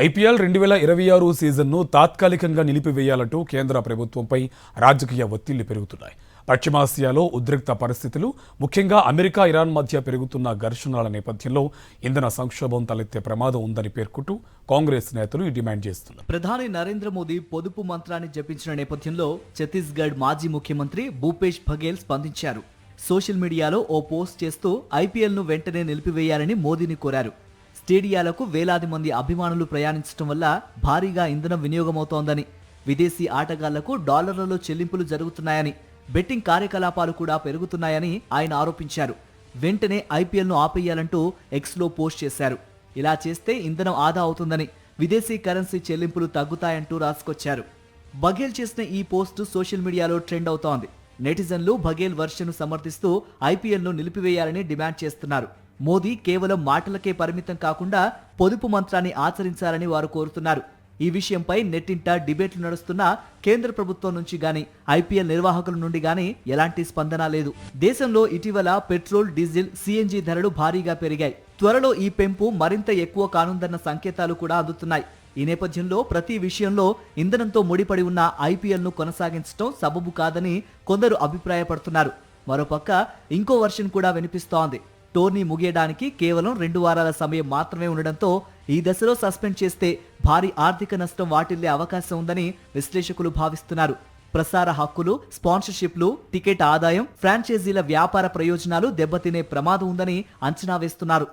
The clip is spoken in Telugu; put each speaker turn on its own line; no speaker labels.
ఐపీఎల్ 2026 సీజన్ను తాత్కాలికంగా నిలిపివేయాలంటూ కేంద్ర ప్రభుత్వంపై రాజకీయ ఒత్తిళ్లు పెరుగుతున్నాయి. పశ్చిమాసియాలో ఉద్రిక్త పరిస్థితులు, ముఖ్యంగా అమెరికా, ఇరాన్ మధ్య పెరుగుతున్న ఘర్షణల నేపథ్యంలో ఇంధన సంక్షోభం తలెత్తే ప్రమాదం ఉందని పేర్కొంటూ కాంగ్రెస్ నేతలు డిమాండ్ చేస్తున్నారు.
ప్రధాని నరేంద్ర మోదీ పొదుపు మంత్రాన్ని జపించిన నేపథ్యంలో ఛత్తీస్గఢ్ మాజీ ముఖ్యమంత్రి భూపేష్ బఘేల్ స్పందించారు. సోషల్ మీడియాలో ఓ పోస్ట్ చేస్తూ ఐపీఎల్ను వెంటనే నిలిపివేయాలని మోదీని కోరారు. స్టేడియాలకు వేలాది మంది అభిమానులు ప్రయాణించడం వల్ల భారీగా ఇంధనం వినియోగమవుతోందని, విదేశీ ఆటగాళ్లకు డాలర్లలో చెల్లింపులు జరుగుతున్నాయని, బెట్టింగ్ కార్యకలాపాలు కూడా పెరుగుతున్నాయని ఆయన ఆరోపించారు. వెంటనే ఐపీఎల్ను ఆపేయాలంటూ ఎక్స్లో పోస్ట్ చేశారు. ఇలా చేస్తే ఇంధనం ఆదా అవుతుందని, విదేశీ కరెన్సీ చెల్లింపులు తగ్గుతాయంటూ రాసుకొచ్చారు. బఘేల్ చేసిన ఈ పోస్టు సోషల్ మీడియాలో ట్రెండ్ అవుతోంది. నెటిజన్లు బఘేల్ వర్షన్ను సమర్థిస్తూ ఐపీఎల్ను నిలిపివేయాలని డిమాండ్ చేస్తున్నారు. మోదీ కేవలం మాటలకే పరిమితం కాకుండా పొదుపు మంత్రాన్ని ఆచరించాలని వారు కోరుతున్నారు. ఈ విషయంపై నెట్టింట డిబేట్లు నడుస్తున్నా కేంద్ర ప్రభుత్వం నుంచి గానీ, ఐపీఎల్ నిర్వాహకుల నుండి గానీ ఎలాంటి స్పందన లేదు. దేశంలో ఇటీవల పెట్రోల్, డీజిల్, సిఎన్జి ధరలు భారీగా పెరిగాయి. త్వరలో ఈ పెంపు మరింత ఎక్కువ కానుందన్న సంకేతాలు కూడా అందుతున్నాయి. ఈ నేపథ్యంలో ప్రతి విషయంలో ఇంధనంతో ముడిపడి ఉన్న ఐపీఎల్ను కొనసాగించడం సబబు కాదని కొందరు అభిప్రాయపడుతున్నారు. మరోపక్క ఇంకో వర్షన్ కూడా వినిపిస్తోంది. టోర్నీ ముగియడానికి కేవలం 2 వారాల సమయం మాత్రమే ఉండడంతో ఈ దశలో సస్పెండ్ చేస్తే భారీ ఆర్థిక నష్టం వాటిల్లే అవకాశం ఉందని విశ్లేషకులు భావిస్తున్నారు. ప్రసార హక్కులు, స్పాన్సర్షిప్లు, టికెట్ ఆదాయం, ఫ్రాంచైజీల వ్యాపార ప్రయోజనాలు దెబ్బతినే ప్రమాదం ఉందని అంచనా వేస్తున్నారు.